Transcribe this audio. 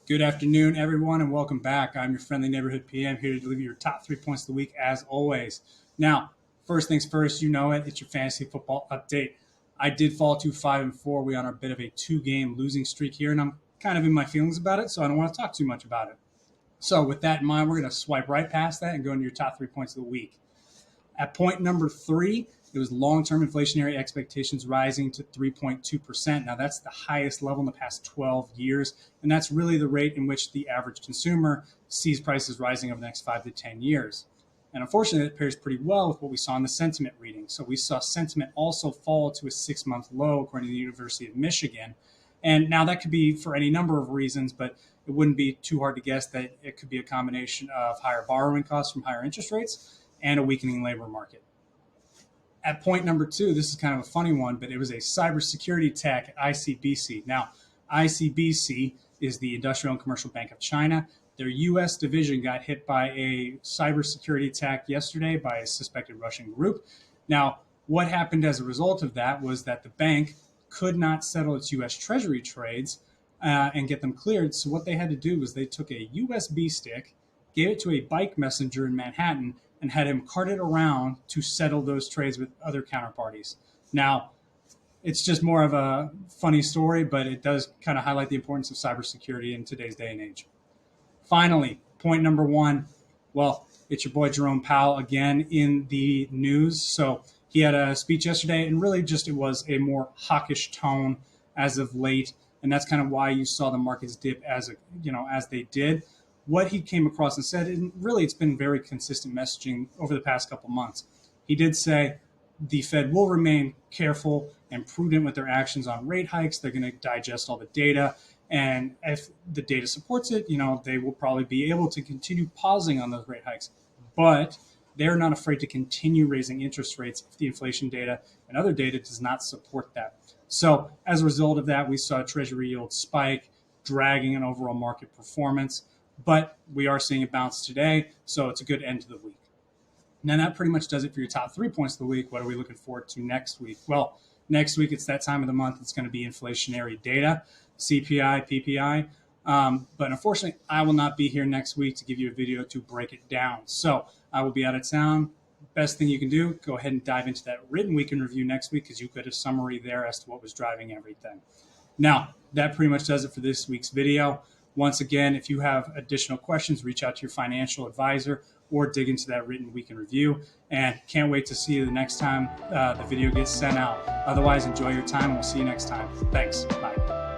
Good afternoon, everyone, and welcome back. I'm your friendly neighborhood PM here to deliver your top 3 points of the week, as always. Now, first things first, you know it. It's your fantasy football update. I did fall to 5-4. We on a bit of a two-game losing streak here, and I'm kind of in my feelings about it, so I don't want to talk too much about it. So with that in mind, we're going to swipe right past that and go into your top 3 points of the week. At point number 3, it was long-term inflationary expectations rising to 3.2%. Now, that's the highest level in the past 12 years, and that's really the rate in which the average consumer sees prices rising over the next 5 to 10 years. And unfortunately, it pairs pretty well with what we saw in the sentiment reading. So we saw sentiment also fall to a 6-month low, according to the University of Michigan. And now that could be for any number of reasons, but it wouldn't be too hard to guess that it could be a combination of higher borrowing costs from higher interest rates and a weakening labor market. At point number 2, this is kind of a funny one, but it was a cybersecurity attack at ICBC. Now, ICBC is the Industrial and Commercial Bank of China. Their U.S. division got hit by a cybersecurity attack yesterday by a suspected Russian group. Now, what happened as a result of that was that the bank could not settle its U.S. Treasury trades and get them cleared. So what they had to do was they took a USB stick, gave it to a bike messenger in Manhattan, and had him cart it around to settle those trades with other counterparties. Now, it's just more of a funny story, but it does kind of highlight the importance of cybersecurity in today's day and age. Finally, point number 1, well, it's your boy Jerome Powell again in the news. So he had a speech yesterday, and really just it was a more hawkish tone as of late, and that's kind of why you saw the markets dip as they did. What he came across and said, and really it's been very consistent messaging over the past couple months. He did say the Fed will remain careful and prudent with their actions on rate hikes. They're going to digest all the data. And if the data supports it, they will probably be able to continue pausing on those rate hikes. But they're not afraid to continue raising interest rates if the inflation data and other data does not support that. So as a result of that, we saw Treasury yield spike, dragging an overall market performance. But we are seeing a bounce today, so it's a good end to the week. Now, that pretty much does it for your top 3 points of the week. What are we looking forward to next week? Well, next week, it's that time of the month. It's going to be inflationary data, CPI, PPI. But unfortunately, I will not be here next week to give you a video to break it down. So I will be out of town. Best thing you can do, go ahead and dive into that written week in review next week because you get a summary there as to what was driving everything. Now, that pretty much does it for this week's video. Once again, if you have additional questions, reach out to your financial advisor or dig into that written week in review. And can't wait to see you the next time the video gets sent out. Otherwise, enjoy your time, and we'll see you next time. Thanks. Bye.